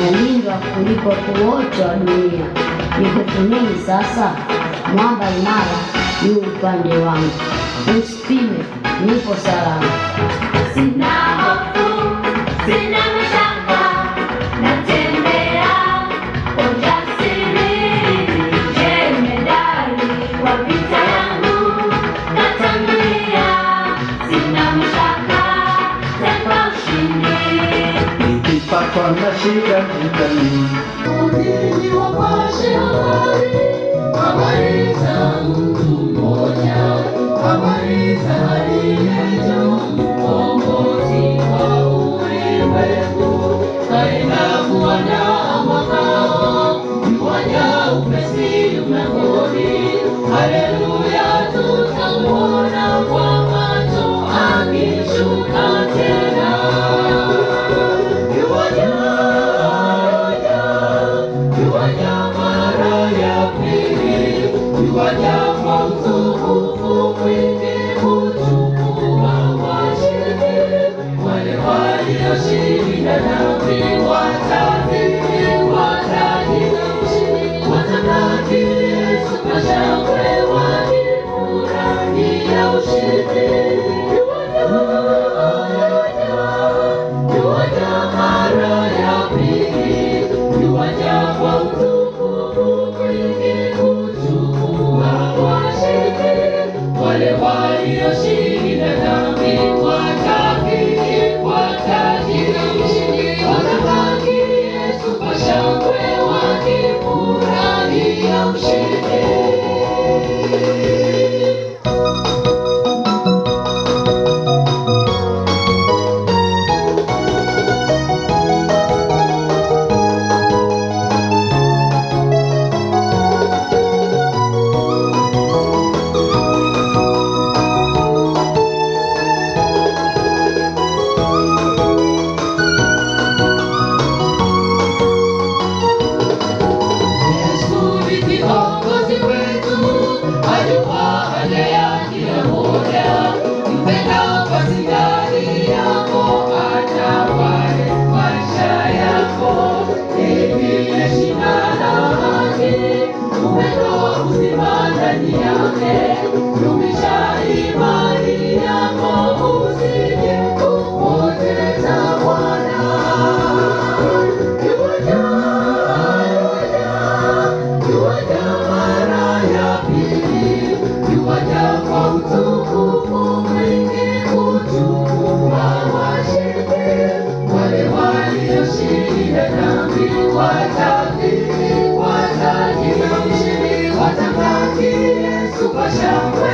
Nalindwa kuliko wote wa dunia. Nikufunini sasa, mwamba imara yu upande wangu. Usipime, nipo salama. Sina hofu, sina mashaka, natembea kwa ujasiri. Jemedari wa vita yangu natangulia. Sina mashaka, tena ushindi. Nikipatwa na shida nitani, wapashe habari za mtu mmoja, habari za aliye juu, Mwokozi wa ulimwengu. Kaenda kuandaa makao, yuaja upesi ulimwenguni. Haleluya, tutamwona kwa macho akishuka tena. Yuaja kwa utukufu mwingi, kuchukua mashina. upendo wa uzima ndani yake. Dumisha imani yako, usije kupoteza Bwana. Yuaja mara ya pili, yuaja kwa utukufu mwingi kuchukua washindi. Wale walioshinda dhambi watakiri ushindi, watamlaki Yesu kwa shangwe.